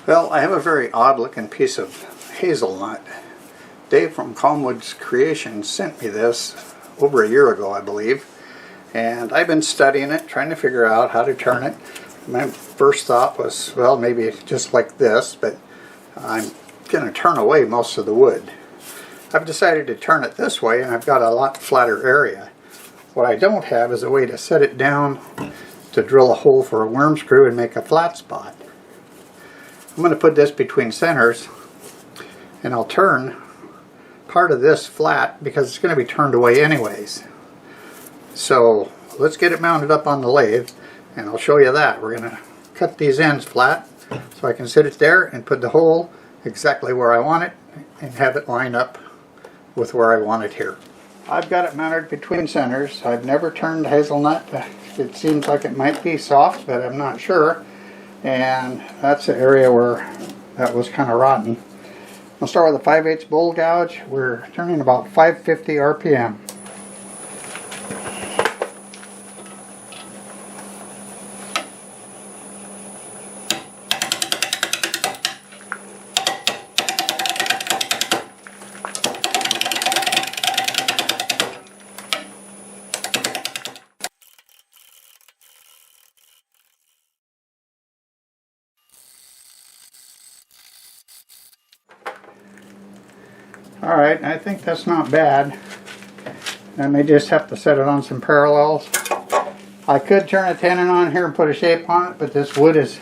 Well, I have a very odd looking piece of hazelnut. Dave from Calmwood's Creations sent me this over a year ago, I believe, and I've been studying it, trying to figure out how to turn it. My first thought was, well, maybe just like this, but I'm going to turn away most of the wood. I've decided to turn it this way, and I've got a lot flatter area. What I don't have is a way to set it down to drill a hole for a worm screw and make a flat spot. I'm going to put this between centers, and I'll turn part of this flat because it's going to be turned away anyways. So let's get it mounted up on the lathe, and I'll show you that. We're going to cut these ends flat so I can sit it there and put the hole exactly where I want it and have it line up with where I want it here. I've got it mounted between centers. I've never turned hazelnut. It seems like it might be soft, but I'm not sure. And that's the area where that was kind of rotten. I'll start with a 5/8 bull gouge. We're turning about 550 RPM. Alright, I think that's not bad. I may just have to set it on some parallels. I could turn a tenon on here and put a shape on it, but this wood is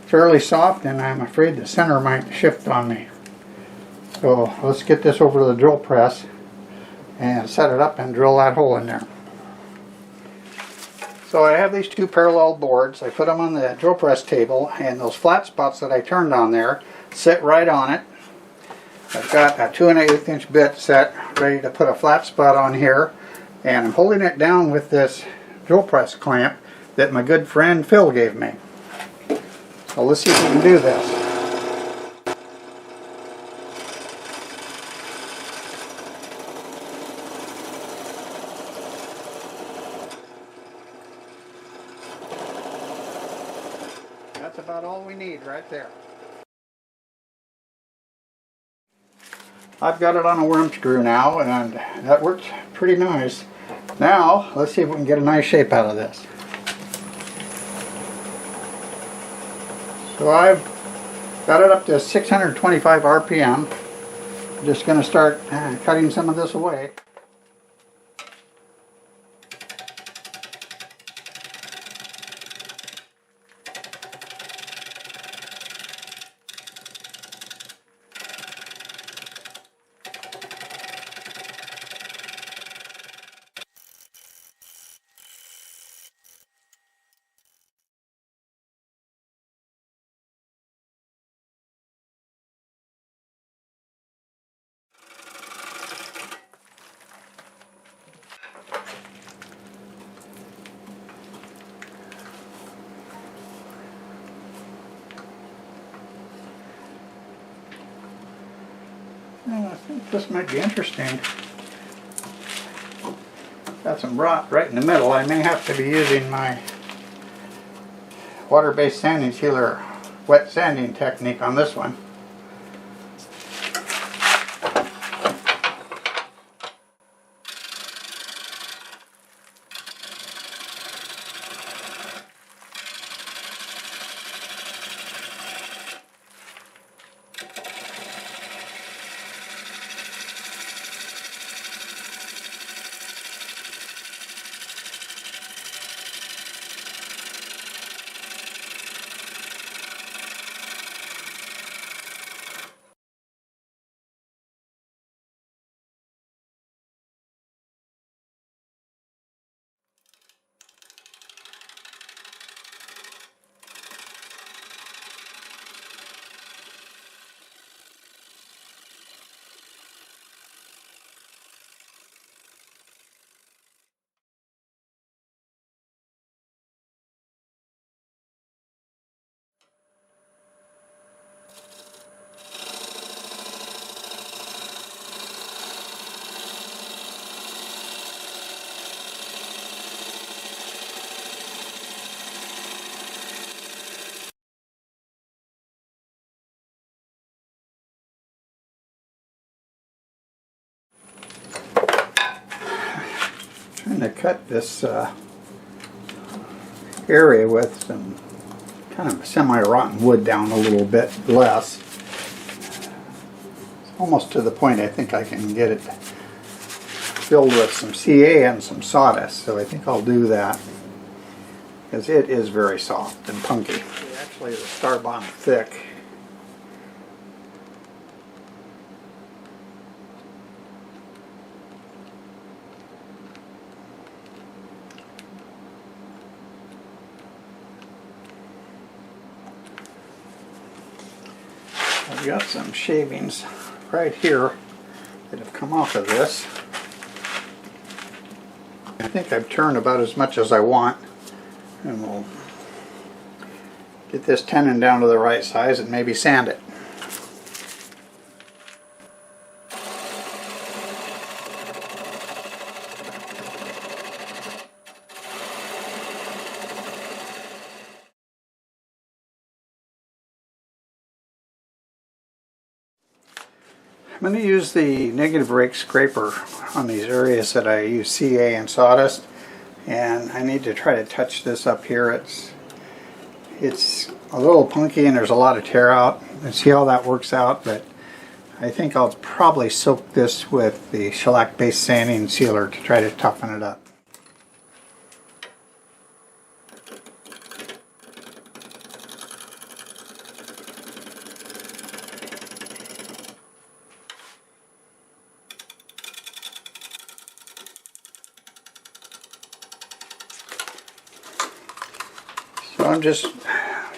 fairly soft and I'm afraid the center might shift on me. So let's get this over to the drill press and set it up and drill that hole in there. So I have these two parallel boards. I put them on the drill press table, and those flat spots that I turned on there sit right on it. I've got a 2 1/8 inch bit set ready to put a flat spot on here, and I'm holding it down with this drill press clamp that my good friend Phil gave me. So let's see if we can do this. That's about all we need right there. I've got it on a worm screw now, and that works pretty nice. Now, let's see if we can get a nice shape out of this. So I've got it up to 625 RPM. I'm just going to start cutting some of this away. I think this might be interesting. Got some rot right in the middle. I may have to be using my water-based sanding sealer wet sanding technique on this one. I'm going to cut this area with some kind of semi-rotten wood down a little bit less. It's almost to the point I think I can get it filled with some CA and some sawdust, so I think I'll do that because it is very soft and punky. Actually, the Starbond thick. I've got some shavings right here that have come off of this. I think I've turned about as much as I want, and we'll get this tenon down to the right size and maybe sand it. I'm going to use the Negative Rake scraper on these areas that I use CA and sawdust, and I need to try to touch this up here. It's a little punky and there's a lot of tear out, and see how that works out, but I think I'll probably soak this with the shellac based sanding sealer to try to toughen it up. So I'm just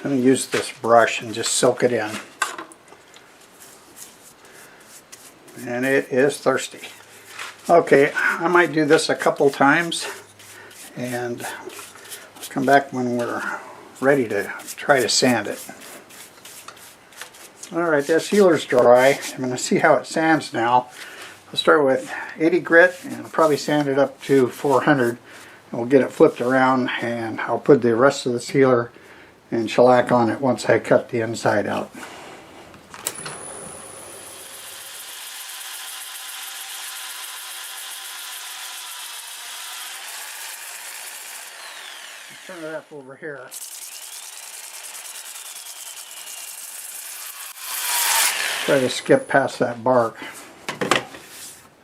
going to use this brush and just soak it in. And it is thirsty. Okay, I might do this a couple times and I'll come back when we're ready to try to sand it. Alright, that sealer's dry. I'm going to see how it sands now. I'll start with 80 grit and I'll probably sand it up to 400. We'll get it flipped around and I'll put the rest of the sealer and shellac on it once I cut the inside out. Turn it up over here. Try to skip past that bark.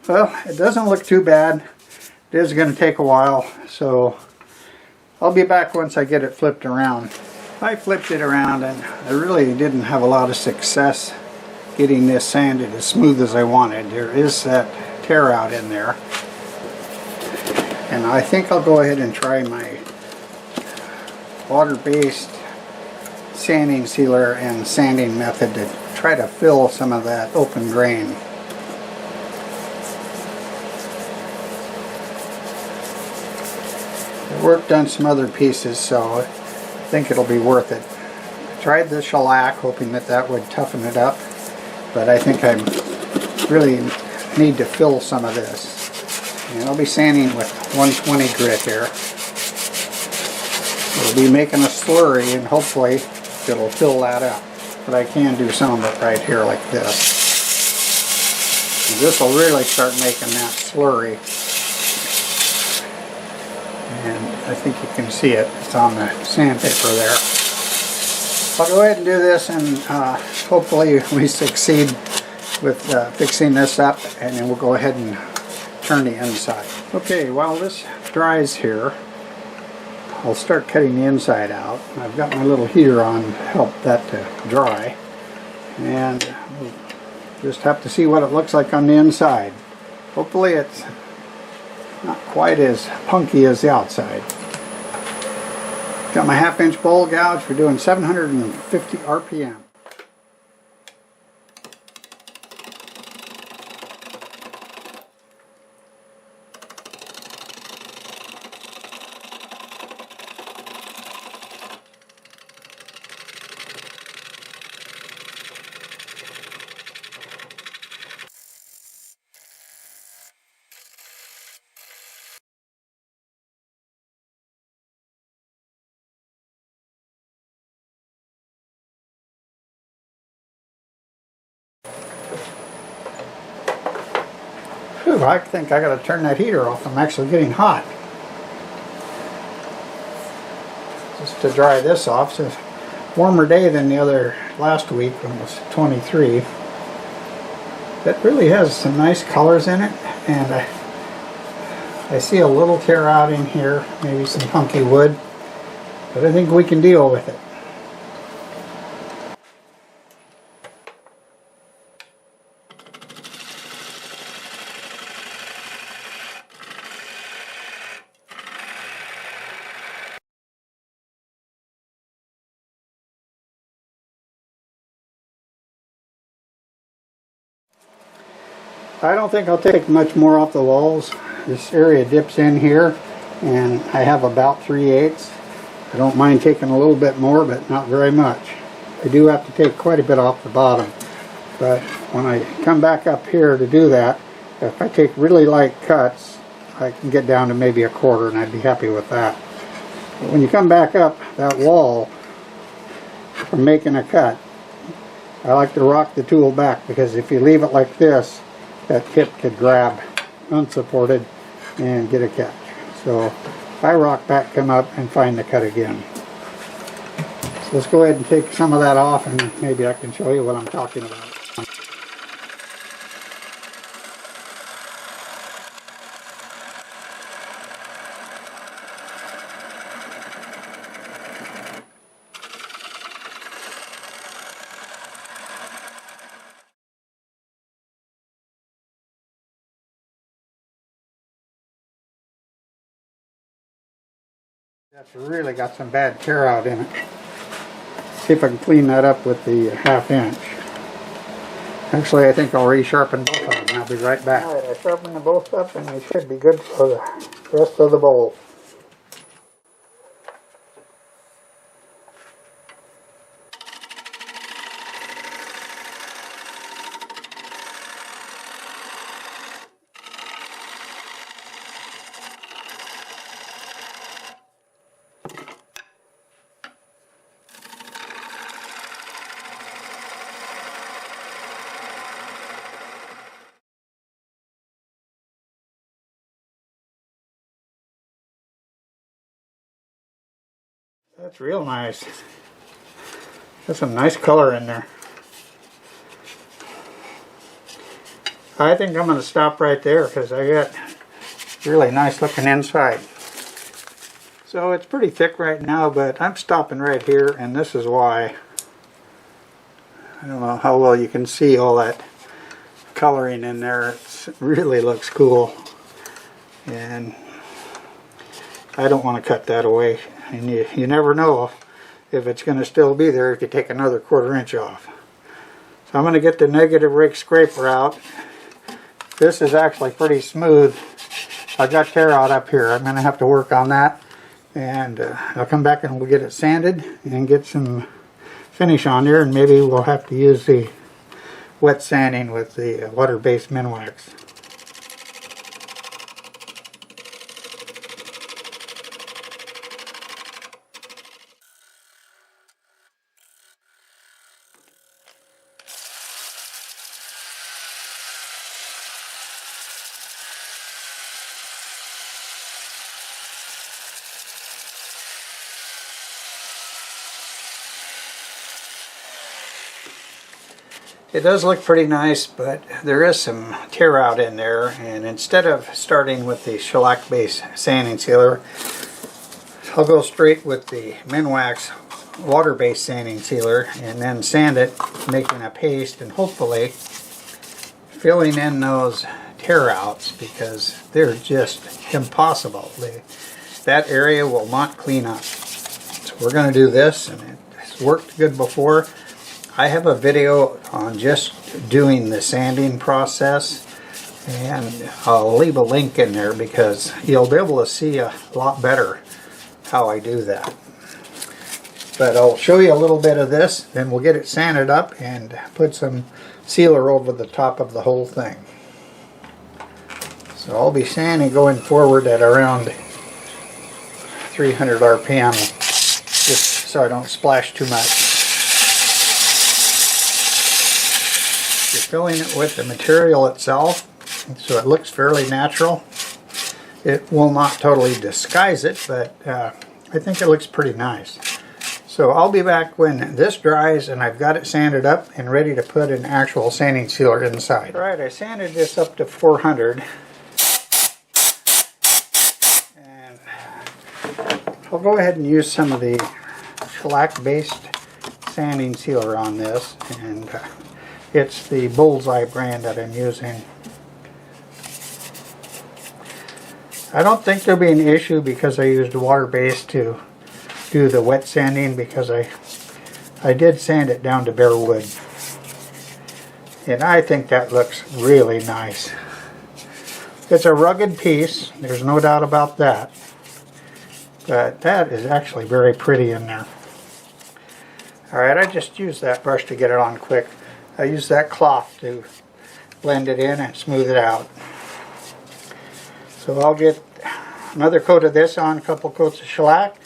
Well, it doesn't look too bad. It is going to take a while, so I'll be back once I get it flipped around. I flipped it around and I really didn't have a lot of success getting this sanded as smooth as I wanted. There is that tear out in there. And I think I'll go ahead and try my water-based sanding sealer and sanding method to try to fill some of that open grain. I worked on some other pieces, so I think it'll be worth it. I tried the shellac hoping that that would toughen it up, but I think I really need to fill some of this. And I'll be sanding with 120 grit here. We'll be making a slurry and hopefully it'll fill that up. But I can do some of it right here like this. And this will really start making that slurry. And I think you can see it. It's on the sandpaper there. I'll go ahead and do this and hopefully we succeed with fixing this up, and then we'll go ahead and turn the inside. Okay, while this dries here, I'll start cutting the inside out. I've got my little heater on to help that to dry, and we'll just have to see what it looks like on the inside. Hopefully it's not quite as punky as the outside. Got my 1/2 inch bowl gouge for doing 750 RPM. Whew, I think I gotta turn that heater off. I'm actually getting hot. just to dry this off. It's a warmer day than the other last week when it was 23. It really has some nice colors in it, and I see a little tear out in here, maybe some punky wood, but I think we can deal with it. I don't think I'll take much more off the walls. This area dips in here, and I have about 3/8. I don't mind taking a little bit more, but not very much. I do have to take quite a bit off the bottom, but when I come back up here to do that, if I take really light cuts, I can get down to maybe 1/4, and I'd be happy with that. But when you come back up that wall from making a cut, I like to rock the tool back, because if you leave it like this, that tip could grab unsupported and get a catch. So I rock back, come up, and find the cut again. So let's go ahead and take some of that off, and maybe I can show you what I'm talking about. That's really got some bad tear out in it. See if I can clean that up with the 1/2 inch. Actually, I think I'll resharpen both of them. I'll be right back. Alright, I sharpened them both up, and they should be good for the rest of the bowl. That's real nice. There's some nice color in there. I think I'm going to stop right there, because I got really nice looking inside. So it's pretty thick right now, but I'm stopping right here, and this is why. I don't know how well you can see all that coloring in there. It really looks cool, and I don't want to cut that away. And you never know if it's going to still be there if you take another 1/4 inch off. So I'm going to get the Negative Rake scraper out. This is actually pretty smooth. I got tear out up here. I'm going to have to work on that, and I'll come back and we'll get it sanded and get some finish on there, and maybe we'll have to use the wet sanding with the water-based Minwax. It does look pretty nice, but there is some tear out in there, and instead of starting with the shellac based sanding sealer, I'll go straight with the Minwax water based sanding sealer and then sand it, making a paste, and hopefully filling in those tear outs, because they're just impossible. That area will not clean up. So we're going to do this, and it's worked good before. I have a video on just doing the sanding process, and I'll leave a link in there because you'll be able to see a lot better how I do that. But I'll show you a little bit of this, then we'll get it sanded up and put some sealer over the top of the whole thing. So I'll be sanding going forward at around 300 RPM, just so I don't splash too much. You're filling it with the material itself, so it looks fairly natural. It will not totally disguise it, but I think it looks pretty nice. So I'll be back when this dries and I've got it sanded up and ready to put an actual sanding sealer inside. Alright, I sanded this up to 400. And I'll go ahead and use some of the shellac based sanding sealer on this. And it's the Bullseye brand that I'm using. I don't think there'll be an issue because I used water-based to do the wet sanding, because I did sand it down to bare wood. And I think that looks really nice. It's a rugged piece, there's no doubt about that. But that is actually very pretty in there. Alright, I just used that brush to get it on quick. I used that cloth to blend it in and smooth it out. So I'll get another coat of this on, a couple coats of shellac,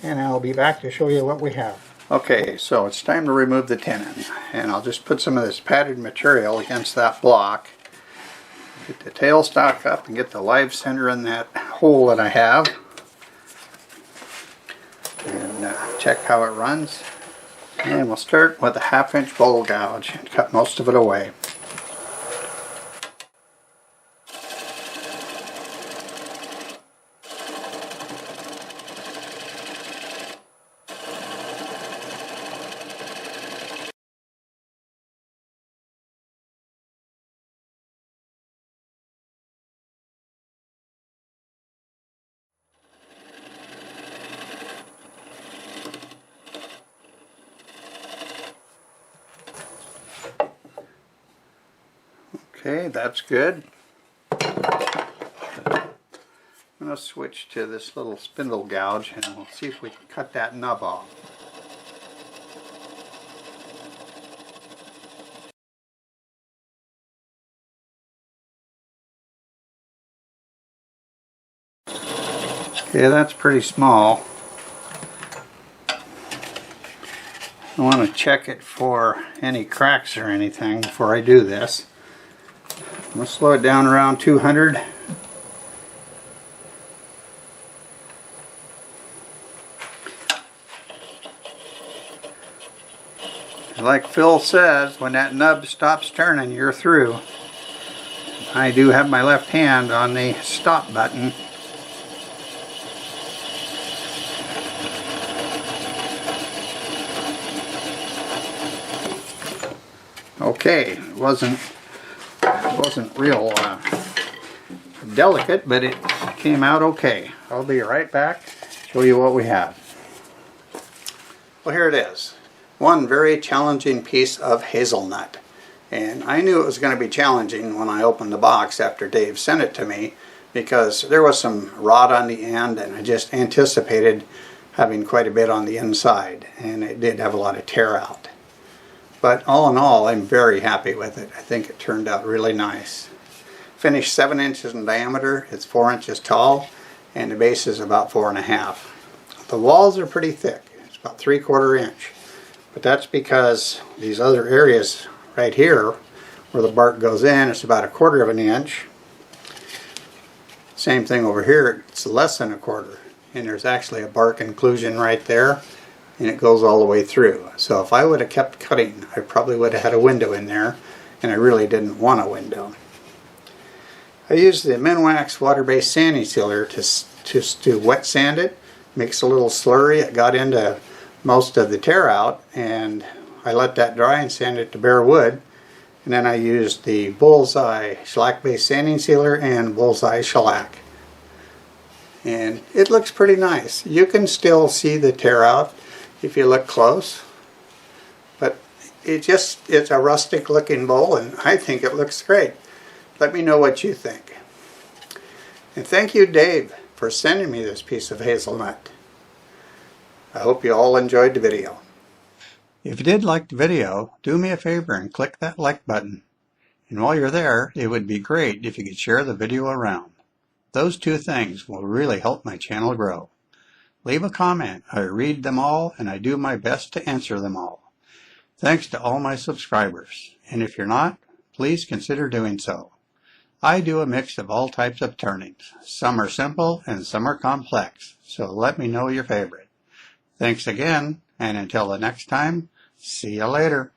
and I'll be back to show you what we have. Okay, so it's time to remove the tenon, and I'll just put some of this padded material against that block. Get the tailstock up and get the live center in that hole that I have. And check how it runs. And we'll start with a 1/2 inch bowl gouge and cut most of it away. Okay, that's good. I'm going to switch to this little spindle gouge and we'll see if we can cut that nub off. Okay, that's pretty small. I want to check it for any cracks or anything before I do this. I'm going to slow it down around 200. Like Phil says, when that nub stops turning, you're through. I do have my left hand on the stop button. Okay, it wasn't real delicate, but it came out okay. I'll be right back, show you what we have. Well, here it is. One very challenging piece of hazelnut. And I knew it was going to be challenging when I opened the box after Dave sent it to me, because there was some rot on the end and I just anticipated having quite a bit on the inside, and it did have a lot of tear out. But all in all, I'm very happy with it. I think it turned out really nice. Finished 7 inches in diameter, it's 4 inches tall, and the base is about 4.5. The walls are pretty thick, it's about 3/4 inch. But that's because these other areas right here, where the bark goes in, it's about 1/4 inch. Same thing over here, it's less than 1/4. And there's actually a bark inclusion right there, and it goes all the way through. So if I would have kept cutting, I probably would have had a window in there, and I really didn't want a window. I used the Minwax water-based sanding sealer to wet sand it. Makes a little slurry. It got into most of the tear out, and I let that dry and sand it to bare wood. And then I used the Bullseye shellac-based sanding sealer and Bullseye shellac. And it looks pretty nice. You can still see the tear out if you look close, but it's a rustic looking bowl, and I think it looks great. Let me know what you think. And thank you, Dave, for sending me this piece of hazelnut. I hope you all enjoyed the video. If you did like the video, do me a favor and click that like button. And while you're there, it would be great if you could share the video around. Those two things will really help my channel grow. Leave a comment. I read them all, and I do my best to answer them all. Thanks to all my subscribers. And if you're not, please consider doing so. I do a mix of all types of turnings. Some are simple and some are complex, so let me know your favorite. Thanks again, and until the next time, see you later.